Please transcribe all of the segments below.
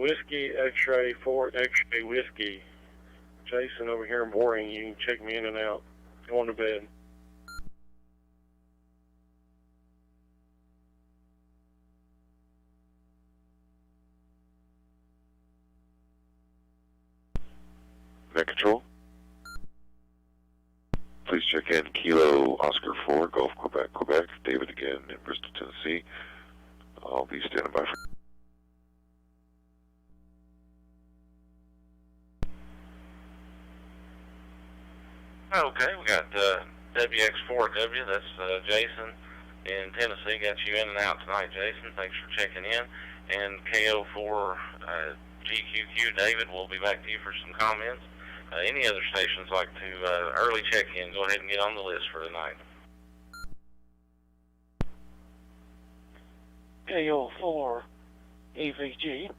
Whiskey X-ray 4 X-ray Whiskey. Jason over here boring. You can check me in and out. Going to bed. Net Control. Please check in Kilo Oscar 4, Gulf, Quebec, Quebec. David again in Bristol, Tennessee. I'll be standing by for... Okay, we got WX4W, that's Jason in Tennessee. Got you in and out tonight, Jason. Thanks for checking in. And KO4GQQ, David, we'll be back to you for some comments. Any other stations like to early check-in, go ahead and get on the list for tonight. KO4 EVG.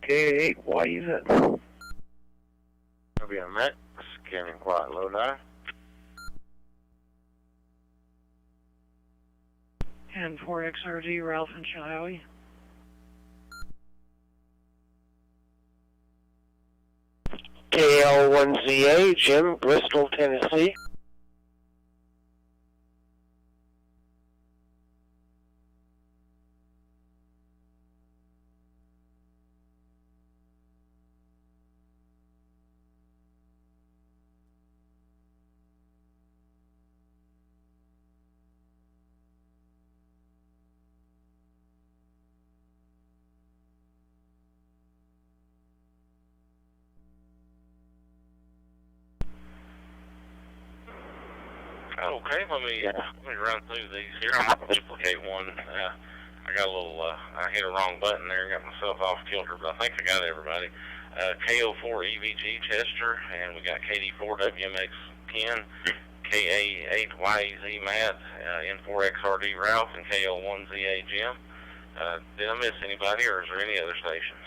K8YZ. WMX, scanning quiet, low 9. And 4XRD, Ralph and Chiley. KL1ZA, Jim, Bristol, Tennessee. Okay, let me run through these here. I'm going to duplicate one. I got a little, I hit a wrong button there and got myself off kilter, but I think I got everybody. KO4 EVG Chester, and we got KD4WMX Ken, KA8YZ Matt, N4XRD Ralph, and KL1ZA Jim. Did I miss anybody, or is there any other stations?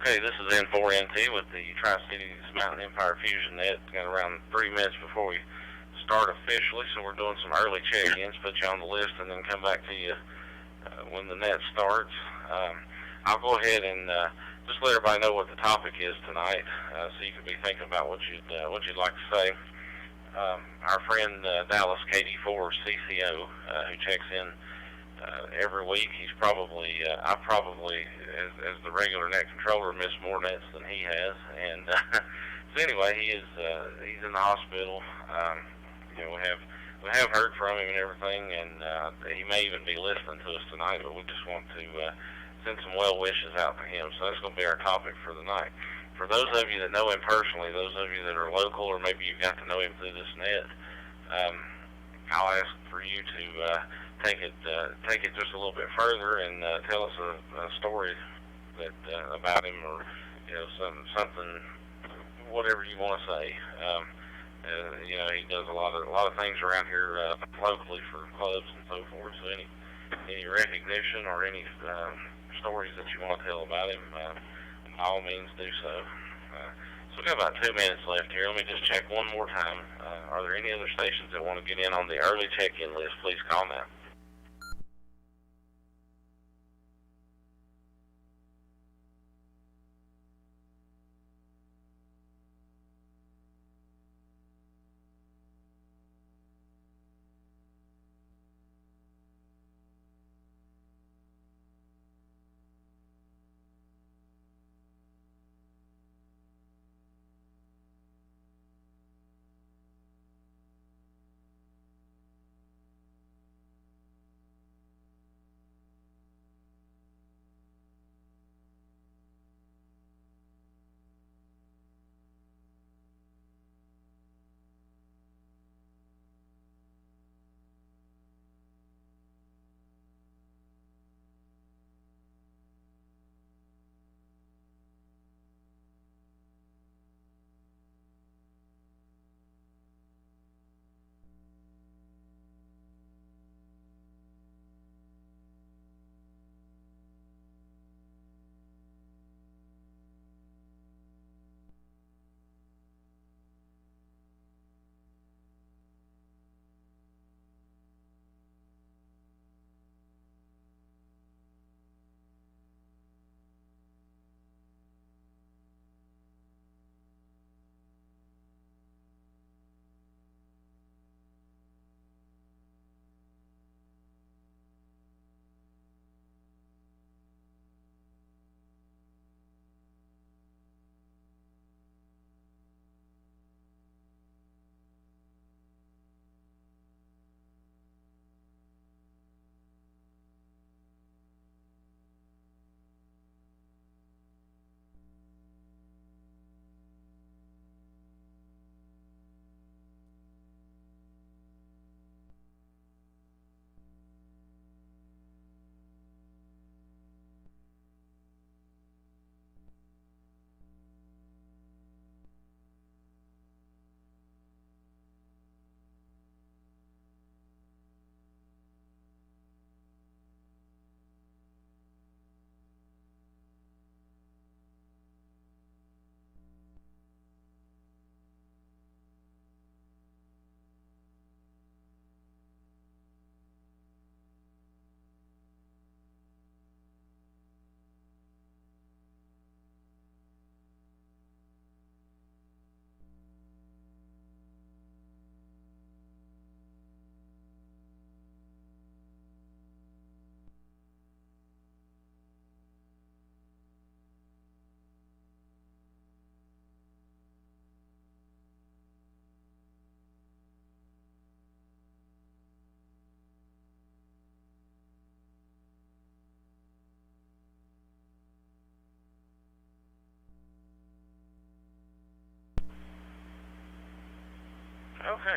Okay, this is N4NT with the Tri-Cities Mountain Empire Fusion Net. Got around 3 minutes before we start officially, so we're doing some early check-ins, put you on the list, and then come back to you when the net starts. I'll go ahead and just let everybody know what the topic is tonight, so you can be thinking about what you'd like to say. Our friend Dallas KD4CCO, who checks in every week, he's probably, I probably, as the regular net controller, miss more nets than he has. And so anyway, he's in the hospital. You know, we have heard from him and everything, and he may even be listening to us tonight. But we just want to send some well wishes out to him. So that's going to be our topic for the night. For those of you that know him personally, those of you that are local, or maybe you've got to know him through this net, I'll ask for you to take it just a little bit further and tell us a story that about him, or you know, something, whatever you want to say. You know, he does a lot of things around here locally for clubs and so forth. So any recognition or any stories that you want to tell about him, by all means do so. So we've got about 2 minutes left here. Let me just check one more time. Are there any other stations that want to get in on the early check-in list? Please call now.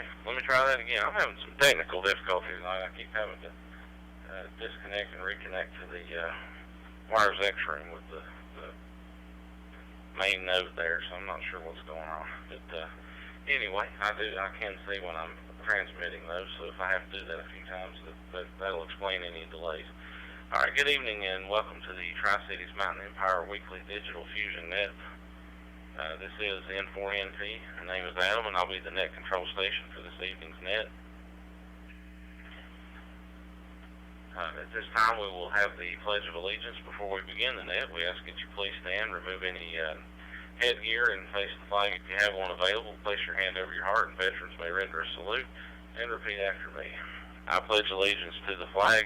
Okay, let me try that again. I'm having some technical difficulties tonight. I keep having to disconnect and reconnect to the wires X room with the main node there, so I'm not sure what's going on. But anyway, I can see when I'm transmitting those, so if I have to do that a few times, that'll explain any delays. All right, good evening and welcome to the Tri-Cities Mountain Empire Weekly Digital Fusion Net. This is N4NT. My name is Adam, and I'll be the net control station for this evening's net. At this time, we will have the Pledge of Allegiance before we begin the net. We ask that you please stand, remove any headgear, and face the flag if you have one available. Place your hand over your heart, and veterans may render a salute, and repeat after me. I pledge allegiance to the flag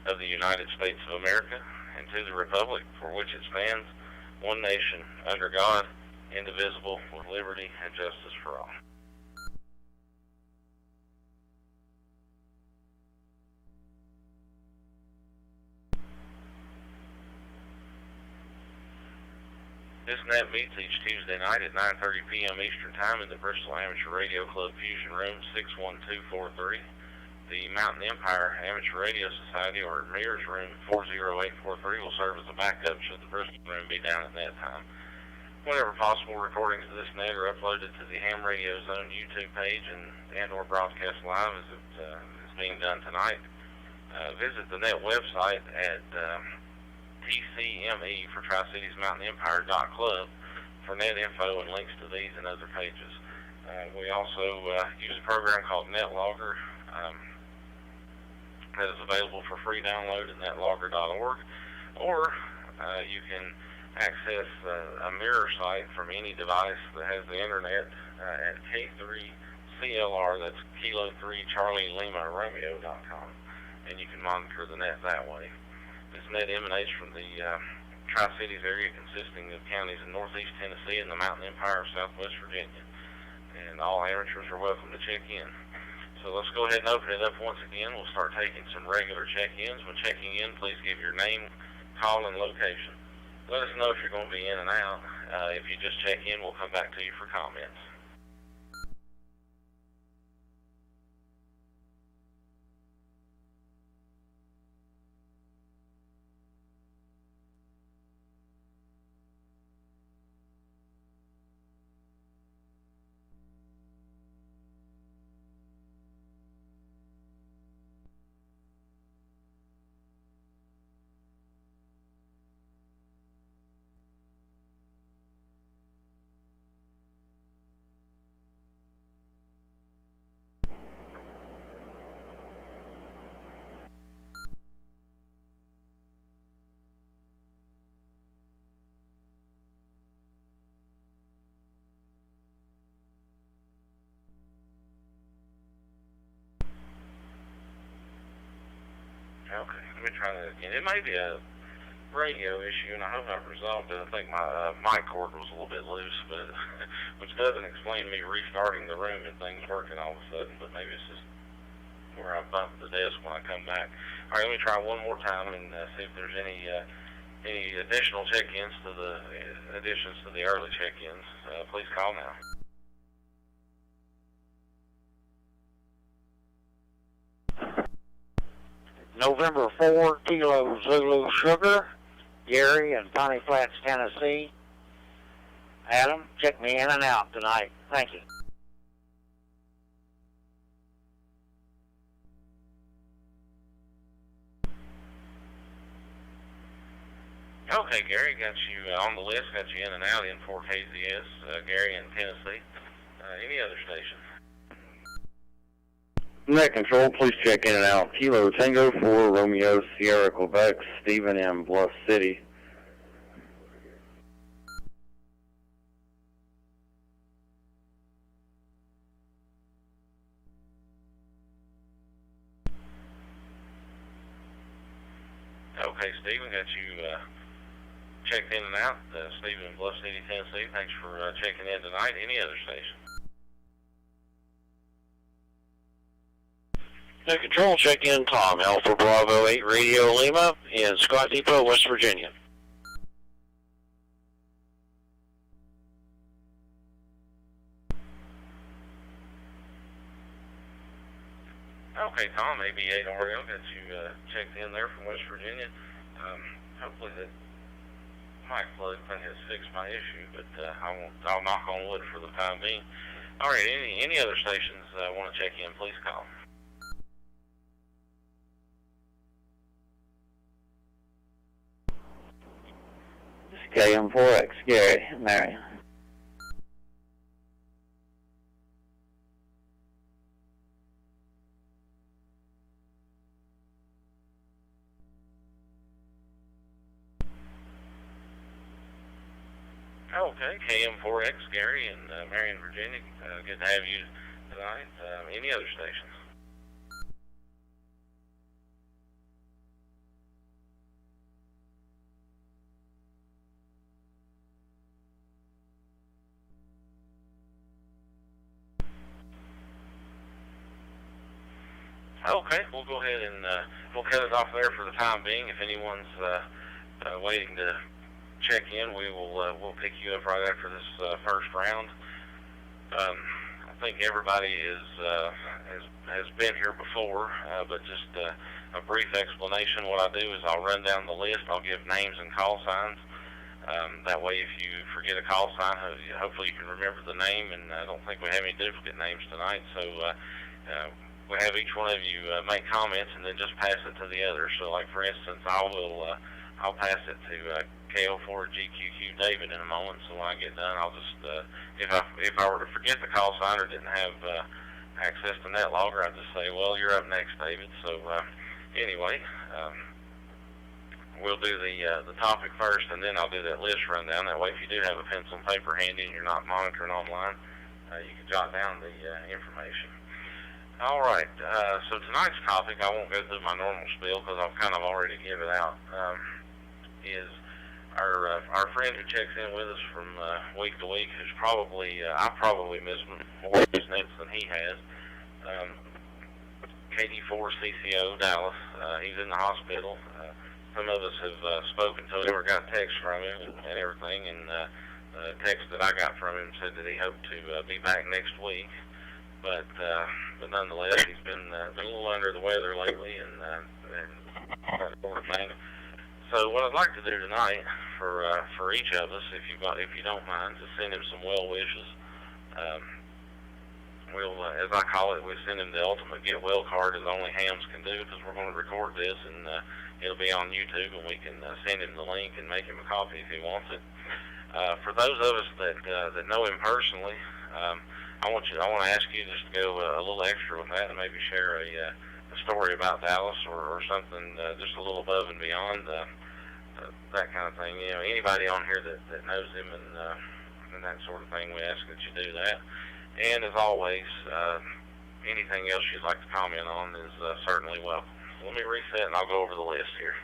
of the United States of America and to the republic for which it stands, one nation, under God, indivisible, with liberty and justice for all. This net meets each Tuesday night at 9:30 p.m. Eastern Time in the Bristol Amateur Radio Club Fusion Room 61243. The Mountain Empire Amateur Radio Society, or Mirrors Room 40843, will serve as a backup should the Bristol room be down at that time. Whenever possible, recordings of this net are uploaded to the Ham Radio Zone YouTube page and/or broadcast live as it is being done tonight. Visit the net website at TCME for Tri-Cities Mountain Empire.club for net info and links to these and other pages. We also use a program called NetLogger that is available for free download at netlogger.org, or you can access a mirror site from any device that has the internet at K3CLR, that's Kilo 3 Charlie Lima Romeo.com, and you can monitor the net that way. This net emanates from the Tri-Cities area consisting of counties in northeast Tennessee and the Mountain Empire of southwest Virginia, and all amateurs are welcome to check in. So let's go ahead and open it up once again. We'll start taking some regular check-ins. When checking in, please give your name, call, and location. Let us know if you're going to be in and out. If you just check in, we'll come back to you for comments. Okay, let me try that again. It may be a radio issue, and I hope I've resolved it. I think my mic cord was a little bit loose, but which doesn't explain me restarting the room and things working all of a sudden, but maybe it's just where I bump the desk when I come back. All right, let me try one more time and see if there's any additional check-ins to the additions to the early check-ins. Please call now. November 4, Kilo Zulu Sugar, Gary in Piney Flats, Tennessee. Adam, check me in and out tonight. Thank you. Okay, Gary, got you on the list, got you in and out in 4KZS, Gary in Tennessee. Any other station? Net control, please check in and out. Kilo Tango 4 Romeo Sierra Quebec, Stephen in Bluff City. Okay, Stephen, got you checked in and out. Stephen in Bluff City, Tennessee. Thanks for checking in tonight. Any other station? Net control, check in Tom, Alpha Bravo 8 Radio Lima in Scott Depot, West Virginia. Okay, Tom, AB8RL got you checked in there from West Virginia. Hopefully that mic plug thing has fixed my issue, but I'll knock on wood for the time being. All right, any other stations want to check in, please call. KM4X, Gary, Marion. Okay, KM4X, Gary, in Marion, Virginia. Good to have you tonight. Any other stations? Okay, we'll go ahead and we'll cut it off there for the time being. If anyone's waiting to check in, we'll pick you up right after this first round. I think everybody has been here before, but just a brief explanation. What I do is I'll run down the list. I'll give names and call signs. That way, if you forget a call sign, hopefully you can remember the name. And I don't think we have any duplicate names tonight, so we have each one of you make comments and then just pass it to the other. So, like for instance, I'll pass it to KO4GQQ David in a moment. So when I get done, I'll just if I were to forget the call sign or didn't have access to net logger, I'd just say, well, you're up next, David. So anyway, we'll do the topic first, and then I'll do that list rundown. That way, if you do have a pencil and paper handy and you're not monitoring online, you can jot down the information. All right, so tonight's topic, I won't go through my normal spiel because I've kind of already given it out, is our friend who checks in with us from week to week, who's probably, I probably missed more of his nets than he has, KD4CCO, Dallas. He's in the hospital. Some of us have spoken to him or got text from him and everything, and the text that I got from him said that he hoped to be back next week. But nonetheless, he's been a little under the weather lately, and that sort of thing. So what I'd like to do tonight for each of us, if you don't mind, is send him some well wishes. We'll, as I call it, we send him the ultimate get well card, as only hams can do, because we're going to record this, and it'll be on YouTube, and we can send him the link and make him a copy if he wants it. For those of us that know him personally, I want to ask you just to go a little extra with that and maybe share a story about Dallas or something just a little above and beyond that kind of thing. You know, anybody on here that knows him and that sort of thing, we ask that you do that. And as always, anything else you'd like to comment on is certainly welcome. So let me reset and I'll go over the list here.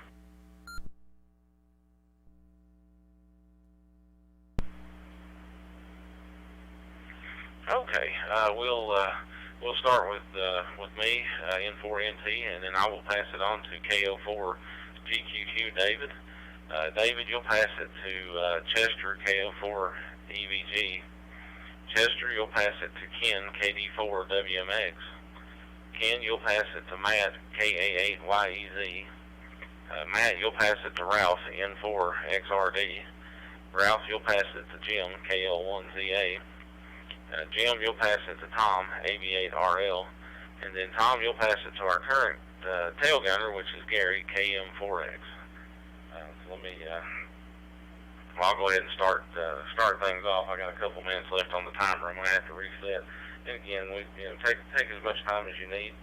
Okay, we'll start with me, N4NT, and then I will pass it on to KO4GQQ David. David, you'll pass it to Chester, KO4EVG. Chester, you'll pass it to Ken, KD4WMX. Ken, you'll pass it to Matt, KA8YEZ. Matt, you'll pass it to Ralph, N4XRD. Ralph, you'll pass it to Jim, KL1ZA. Jim, you'll pass it to Tom, AB8RL, and then Tom, you'll pass it to our current tail gunner, which is Gary, KM4X. So let me, I'll go ahead and start things off. I got a couple minutes left on the timer. I'm gonna have to reset. And again, take as much time as you need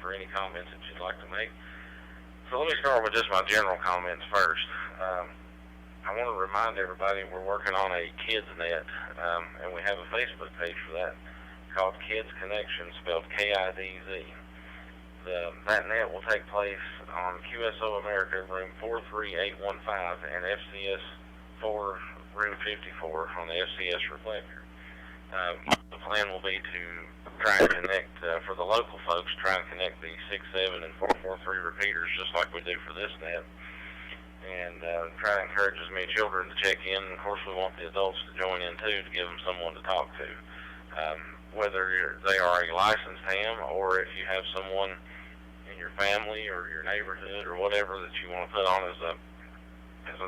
for any comments that you'd like to make. So let me start with just my general comments first. I want to remind everybody we're working on a kids net, and we have a Facebook page for that called Kids Connection, spelled KIDZ. That net will take place on QSO America, room 43815, and FCS 4, room 54 on the FCS reflector. The plan will be to try and connect, for the local folks, try and connect the 6, 7, and 443 repeaters just like we do for this net. And try to encourage as many children to check in. And of course, we want the adults to join in too, to give them someone to talk to. Whether they are a licensed ham or if you have someone your family or your neighborhood or whatever that you want to put on as a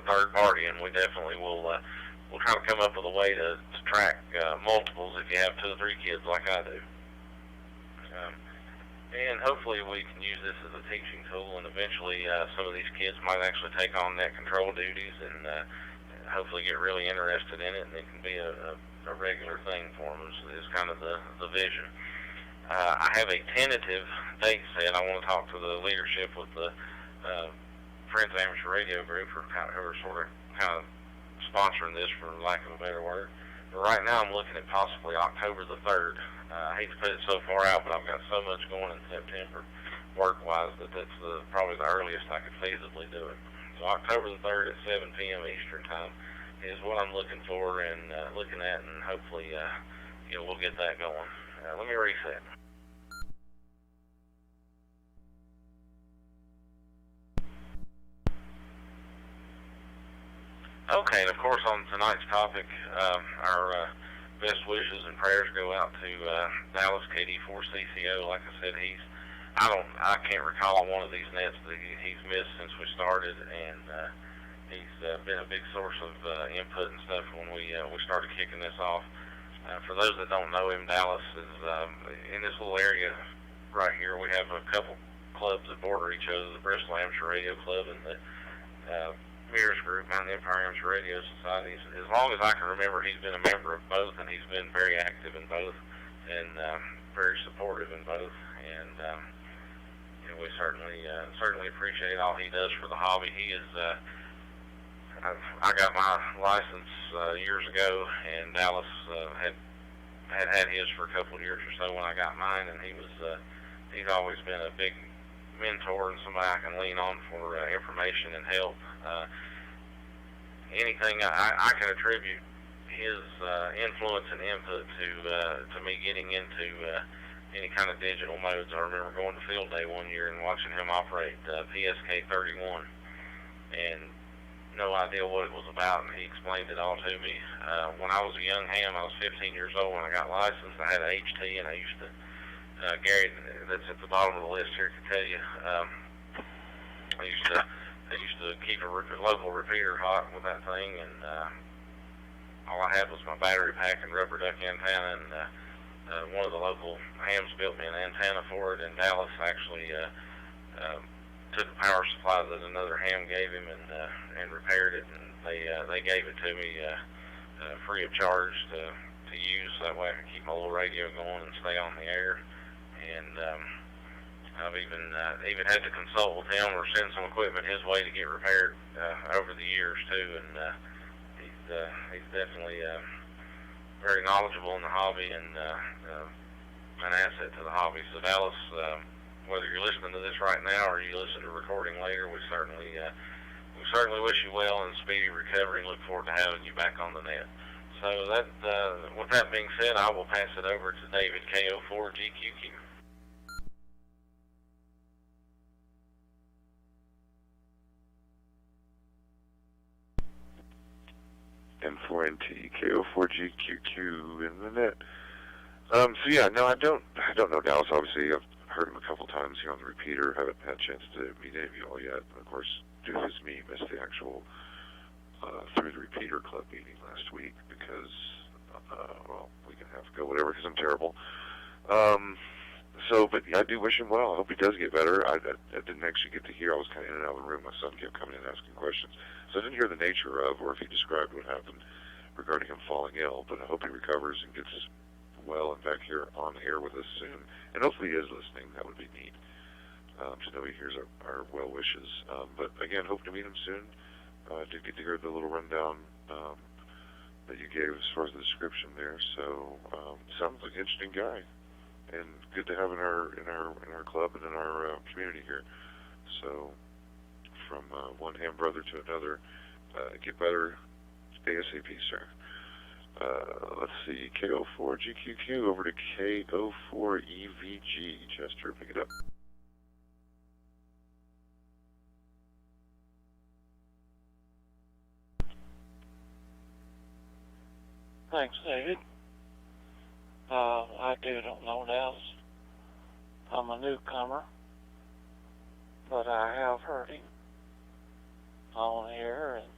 third party, and we definitely will we'll try to come up with a way to track multiples if you have 2 or 3 kids like I do. And hopefully we can use this as a teaching tool, and eventually some of these kids might actually take on net control duties and hopefully get really interested in it, and it can be a regular thing for them is kind of the vision. I have a tentative date set. I want to talk to the leadership with the Friends Amateur Radio Group, who are sort of kind of sponsoring this, for lack of a better word. But right now I'm looking at possibly October the 3rd. I hate to put it so far out, but I've got so much going in September work-wise that that's probably the earliest I could feasibly do it. So October the 3rd at 7 p.m. Eastern Time is what I'm looking for and looking at, and hopefully we'll get that going. Let me reset. Okay, and of course on tonight's topic, our best wishes and prayers go out to Dallas KD4CCO. Like I said, I can't recall on one of these nets that he's missed since we started, and he's been a big source of input and stuff when we started kicking this off. For those that don't know him, Dallas is in this little area right here. We have a couple clubs that border each other: the Bristol Amateur Radio Club and the Mears Group, Mountain Empire Amateur Radio Society. As long as I can remember, he's been a member of both, and he's been very active in both, and very supportive in both. And we certainly appreciate all he does for the hobby. He is. I got my license years ago, and Dallas had his for a couple of years or so when I got mine, and he's always been a big mentor and somebody I can lean on for information and help. Anything I can attribute his influence and input to me getting into any kind of digital modes. I remember going to field day one year and watching him operate PSK 31, and no idea what it was about, and he explained it all to me. When I was a young ham, I was 15 years old when I got licensed. I had a HT, and I used to Gary, that's at the bottom of the list here, can tell you. I used to keep a local repeater hot with that thing, and all I had was my battery pack and rubber duck antenna, and one of the local hams built me an antenna for it, and Dallas actually took a power supply that another ham gave him and repaired it, and they gave it to me free of charge to use, so that way I can keep my little radio going and stay on the air. And I've even had to consult with him or send some equipment his way to get repaired over the years too. And he's definitely very knowledgeable in the hobby and an asset to the hobby. So Dallas, whether you're listening to this right now or you listen to a recording later, we certainly wish you well and speedy recovery and look forward to having you back on the net. So that, with that being said, I will pass it over to David KO4GQQ. N4NT KO4GQQ in the net. So yeah, no, I don't know Dallas. Obviously, I've heard him a couple times here on the repeater. Haven't had a chance to meet any of you all yet. And of course, due to me, missed the actual through the repeater club meeting last week because well, we can have to go whatever because I'm terrible. But I do wish him well. I hope he does get better. I didn't actually get to hear. I was kind of in and out of the room. My son kept coming in and asking questions, so I didn't hear the nature of or if he described what happened regarding him falling ill. But I hope he recovers and gets well and back here on air with us soon. And hopefully he is listening. That would be neat to know he hears our well wishes. But again, hope to meet him soon. Did get to hear the little rundown that you gave as far as the description there. So sounds like an interesting guy, and good to have in our club and in our community here. So from one ham brother to another, get better ASAP, sir. Let's see, KO4GQQ over to KO4EVG. Chester, pick it up. Thanks, David. I don't know Dallas. I'm a newcomer. but I have heard him on here, and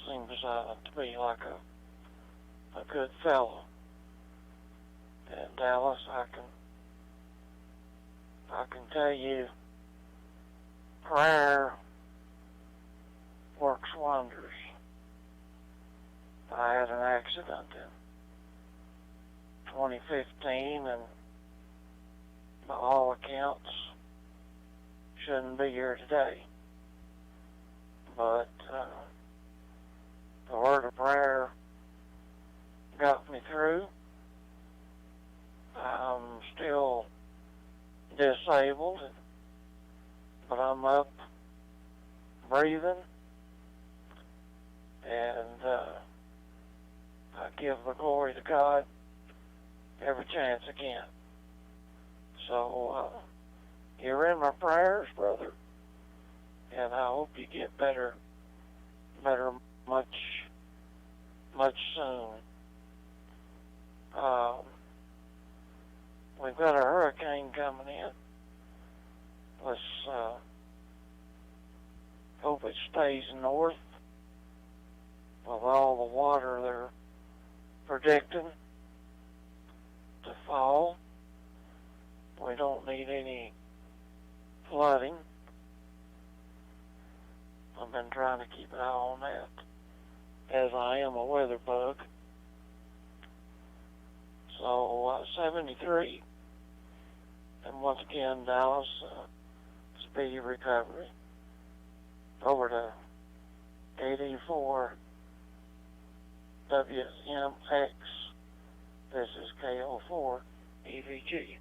seems to be like a good fellow. And Dallas, I can tell you, prayer works wonders. I had an accident in 2015, and by all accounts, shouldn't be here today. But the word of prayer got me through. I'm still disabled, but I'm up, breathing, and I give the glory to God every chance again. So you're in my prayers, brother, and I hope you get better much soon. We've got a hurricane coming in. Let's hope it stays north with all the water they're predicting to fall. We don't need any flooding. I've been trying to keep an eye on that, as I am a weather bug. So 73. And once again, Dallas, speedy recovery. Over to KD4WMX. This is KO4EVG.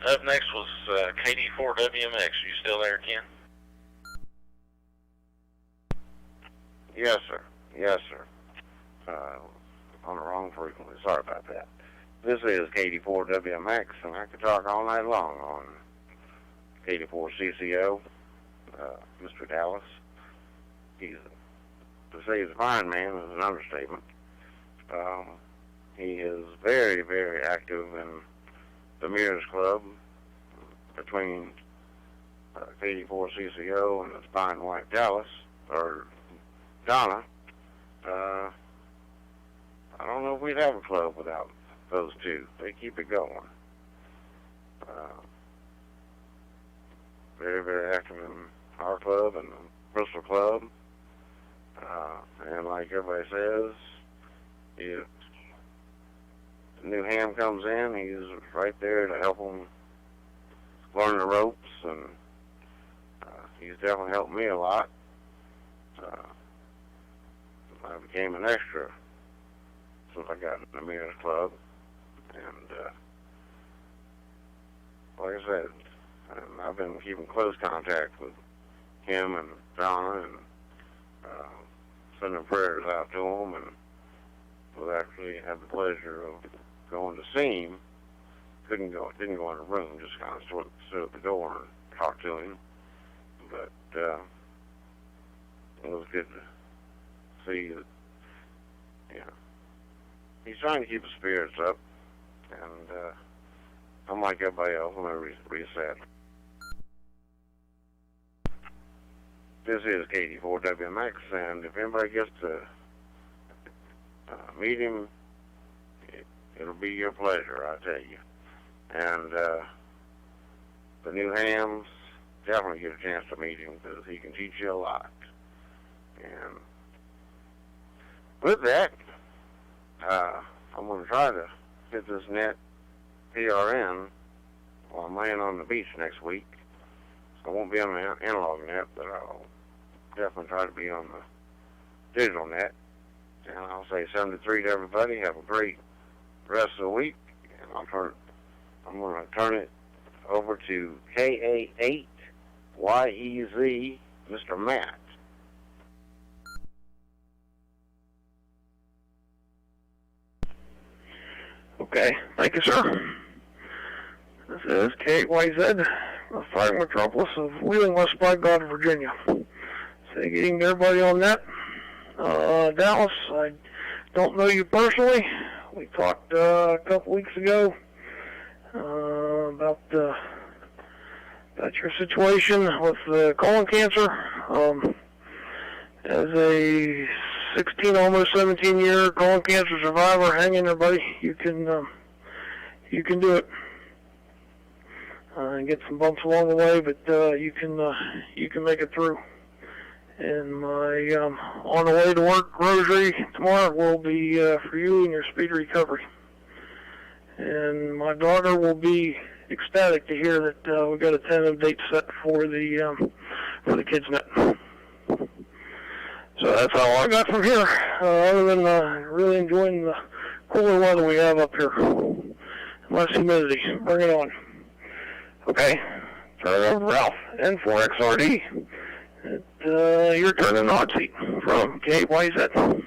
Up next was KD4WMX. Are you still there, Ken? Yes, sir. Yes, sir. On the wrong frequency. Sorry about that. This is KD4WMX, and I could talk all night long on KD4CCO. Mr. Dallas. To say he's a fine man is an understatement. He is very, very active in the Mirrors Club between KD4CCO and his fine wife Dallas, or Donna. I don't know if we'd have a club without those two. They keep it going. Very, very active in our club and the Bristol Club. And like everybody says, if the new ham comes in, he's right there to help them learn the ropes, and he's definitely helped me a lot. I became an extra since I got in the Mirrors Club, and like I said, I've been keeping close contact with him and Donna, and sending prayers out to him, and we'll actually have the pleasure of going to see him. Didn't go in the room, just kind of stood at the door and talked to him. But it was good to see that, he's trying to keep his spirits up, and unlike everybody else, I'm going to reset. This is KD4WMX, and if anybody gets to meet him, it'll be your pleasure, I tell you. And the new hams, definitely get a chance to meet him, because he can teach you a lot. And with that, I'm going to try to get this net PRN while I'm laying on the beach next week. So I won't be on the analog net, but I'll definitely try to be on the digital net. And I'll say 73 to everybody. Have a great rest of the week. And I'm going to turn it over to KA8YEZ, Mr. Matt. Okay, thank you, sir. This is KYZ, the fighting metropolis of Wheeling, West by God, Virginia. Say good evening to everybody on that. Dallas, I don't know you personally. We talked a couple weeks ago about your situation with colon cancer. As a 16, almost 17-year colon cancer survivor, hang in there, buddy. You can do it. Get some bumps along the way, but you can make it through. And my on the way to work rosary tomorrow will be for you and your speedy recovery. And my daughter will be ecstatic to hear that we got a tentative date set for the kids' net. So that's all I got from here. Other than really enjoying the cooler weather we have up here, less humidity. Bring it on. Okay, turn it over to Ralph, N4XRD. Your turn in the hot seat from KYZ.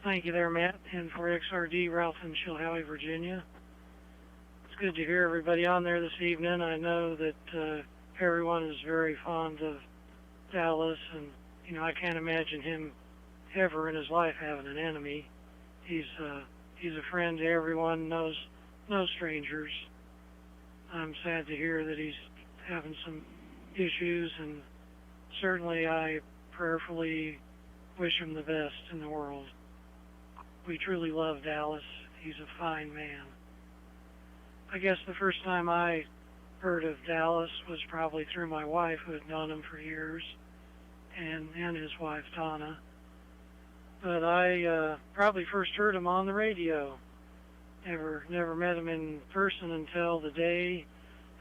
Thank you there, Matt, N4XRD, Ralph in Chilhowie, Virginia. It's good to hear everybody on there this evening. I know that everyone is very fond of Dallas, and I can't imagine him ever in his life having an enemy. He's a friend to everyone, knows no strangers. I'm sad to hear that he's having some issues, and certainly I prayerfully wish him the best in the world. We truly love Dallas. He's a fine man. I guess the first time I heard of Dallas was probably through my wife, who had known him for years, and his wife, Donna. But I probably first heard him on the radio. Never met him in person until the day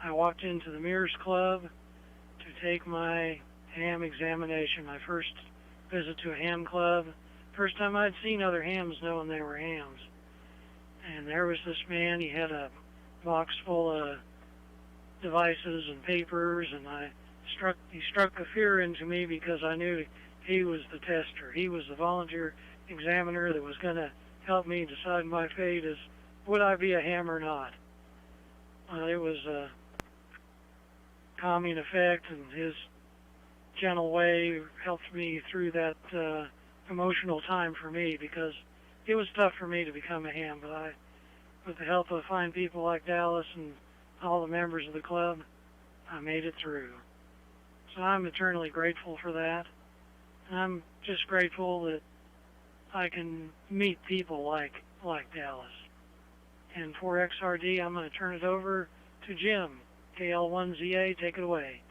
I walked into the Mears Club to take my ham examination, my first visit to a ham club. First time I'd seen other hams knowing they were hams. And there was this man, he had a box full of devices and papers, and he struck a fear into me because I knew he was the tester. He was the volunteer examiner that was going to help me decide my fate as would I be a ham or not. It was a calming effect, and his gentle way helped me through that emotional time for me, because it was tough for me to become a ham, but with the help of fine people like Dallas and all the members of the club, I made it through. So I'm eternally grateful for that. And I'm just grateful that I can meet people like Dallas. And for XRD, I'm going to turn it over to Jim, KL1ZA. Take it away.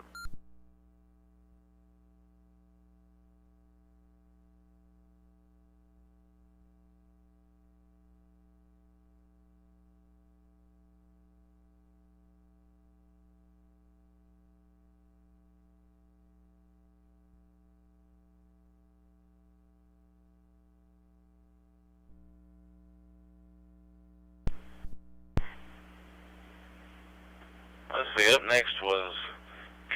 Let's see, up next was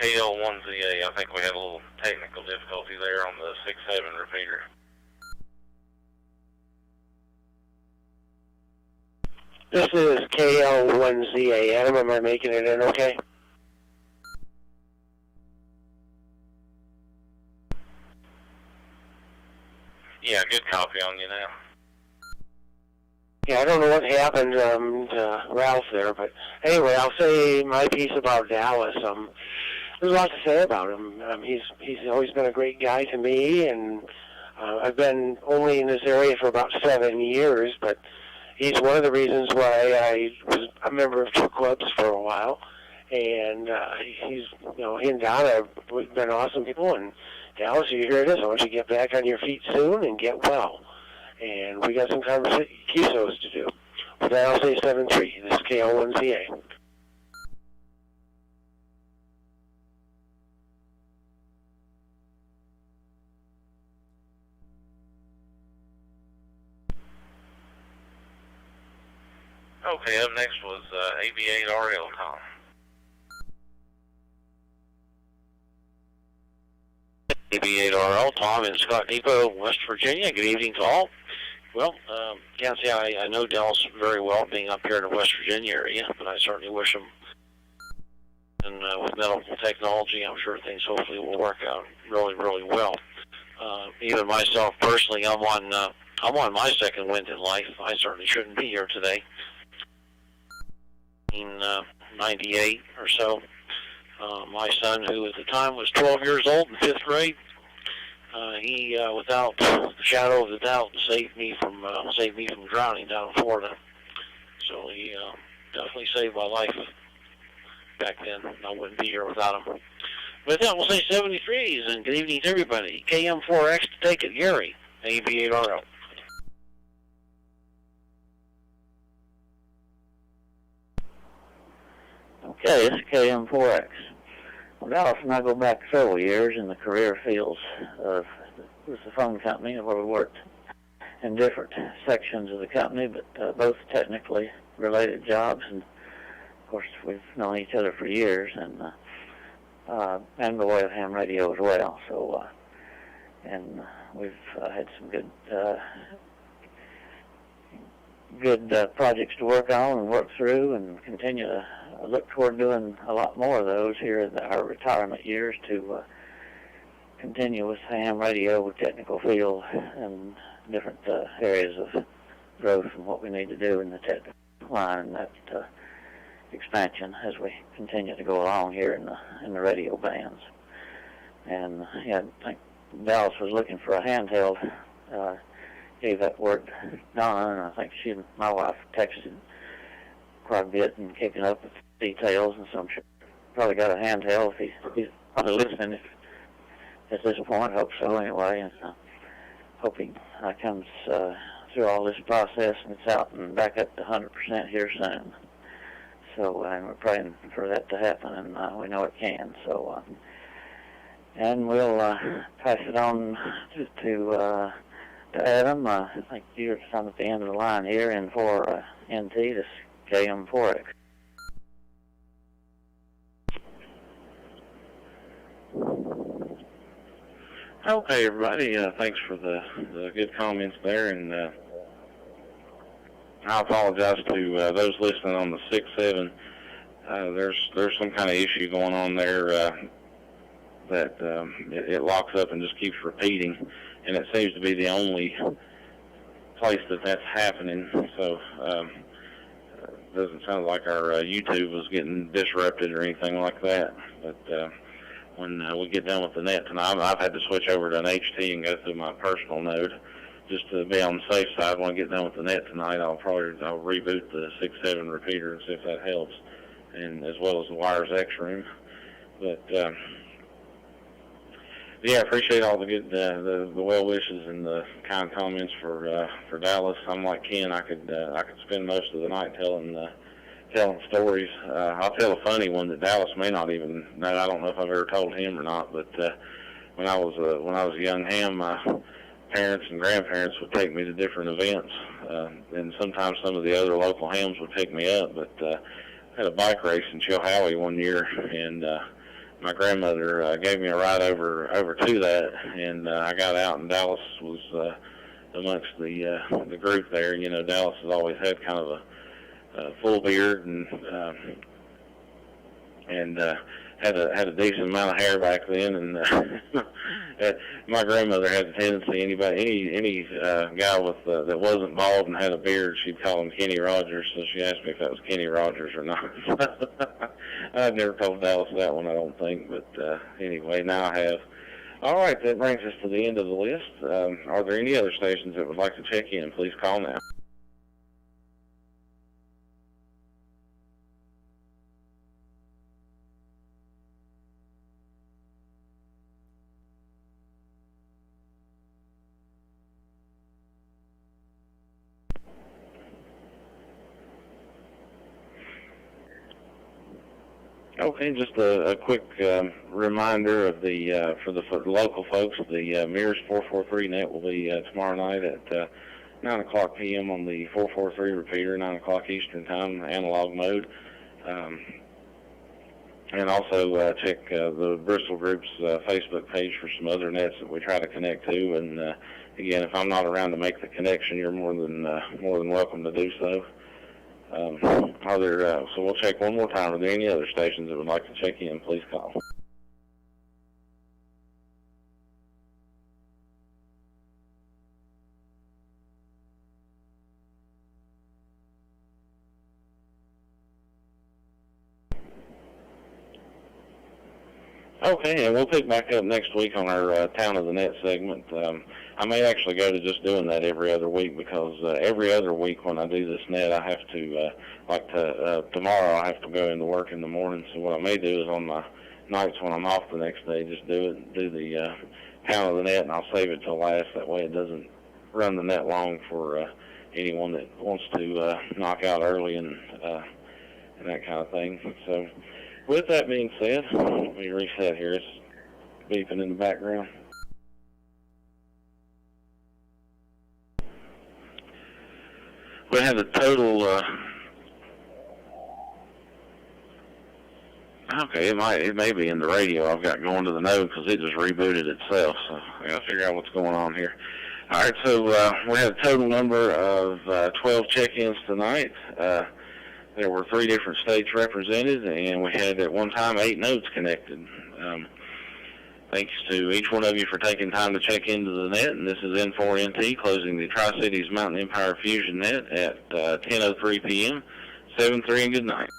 KL1ZA. I think we had a little technical difficulty there on the 6-7 repeater. This is KL1ZA. Adam, am I making it in okay? Yeah, good copy on you now. Yeah, I don't know what happened to Ralph there, but anyway, I'll say my piece about Dallas. There's a lot to say about him. He's always been a great guy to me, and I've been only in this area for about 7 years, but he's one of the reasons why I was a member of 2 clubs for a while. And he and Donna have been awesome people. And Dallas, you hear this, I want you to get back on your feet soon and get well. And we got some conversations to do. With that, I'll say 7-3. This is KL1ZA. Okay, up next was AB8RL, Tom. KB4CCO, Tom in Scott Depot, West Virginia. Good evening to all. Well, can't say I know Dallas very well, being up here in the West Virginia area, but I certainly wish them. And with medical technology, I'm sure things hopefully will work out really, really well. Even myself personally, I'm on my second wind in life. I certainly shouldn't be here today. In 98 or so, my son, who at the time was 12 years old in 5th grade, he, without the shadow of a doubt, saved me from drowning down in Florida. So he definitely saved my life back then. I wouldn't be here without him. With that, we'll say 73s, and good evening to everybody. KM4X to take it, Gary, AB8RL. Okay, this is KM4X. Well, Dallas and I go back several years in the career fields of the phone company, where we worked in different sections of the company, but both technically related jobs. And of course, we've known each other for years, and the way of ham radio as well. So, and we've had some good projects to work on and work through, and continue to look toward doing a lot more of those here in our retirement years to continue with ham radio with technical field and different areas of growth and what we need to do in the technical line and that expansion as we continue to go along here in the radio bands. And yeah, I think Dallas was looking for a handheld. Gave that word to Donna, and I think she and my wife texted quite a bit and kicking up with details, and so I'm sure probably got a handheld if he's probably listening at this point. Hope so anyway, and hope he comes through all this process and it's out and back up to 100% here soon. So and we're praying for that to happen, and we know it can. So and we'll pass it on to Adam. I think you're at the end of the line here in for NT. This KM4X. Okay, everybody. Thanks for the good comments there, and I apologize to those listening on the 6-7. There's some kind of issue going on there that it locks up and just keeps repeating, and it seems to be the only place that's happening. So it doesn't sound like our YouTube was getting disrupted or anything like that. But when we get done with the net tonight, I've had to switch over to an HT and go through my personal node just to be on the safe side. When I get done with the net tonight, I'll reboot the 6-7 repeater and see if that helps, and as well as the Wires X room. But yeah, I appreciate all the good, the well wishes and the kind comments for Dallas. I'm like Ken, I could spend most of the night telling stories. I'll tell a funny one that Dallas may not even know. I don't know if I've ever told him or not, but when I was a young ham, my parents and grandparents would take me to different events, and sometimes some of the other local hams would pick me up. But I had a bike race in Chilhowie one year, and my grandmother gave me a ride over to that, and I got out, and Dallas was amongst the group there. You know, Dallas has always had kind of a full beard and had a decent amount of hair back then, and my grandmother had a tendency, any guy with that wasn't bald and had a beard, she'd call him Kenny Rogers. So she asked me if that was Kenny Rogers or not. I've never told Dallas that one, I don't think, but anyway, now I have. All right, that brings us to the end of the list. Are there any other stations that would like to check in? Please call now. Okay, just a quick reminder of for the local folks, the Mears 443 net will be tomorrow night at 9 o'clock p.m. on the 443 repeater, 9 o'clock Eastern Time, analog mode. And also check the Bristol Group's Facebook page for some other nets that we try to connect to. And again, if I'm not around to make the connection, you're more than welcome to do so. So we'll check one more time. Are there any other stations that would like to check in? Please call. Okay, and we'll pick back up next week on our Town of the Net segment. I may actually go to just doing that every other week because every other week when I do this net, I have to, tomorrow I have to go into work in the morning. So what I may do is on my nights when I'm off the next day, just do the Town of the Net, and I'll save it till last. That way it doesn't run the net long for anyone that wants to knock out early and that kind of thing. So with that being said, let me reset here. It's beeping in the background. We have a total, okay, it may be in the radio I've got going to the node because it just rebooted itself, so I got to figure out what's going on here. All right, so we had a total number of 12 check-ins tonight. There were 3 different states represented, and we had at one time 8 nodes connected. Thanks to each one of you for taking time to check into the net, and this is N4NT closing the Tri-Cities Mountain Empire Fusion net at 10:03 p.m. 7-3 and good night.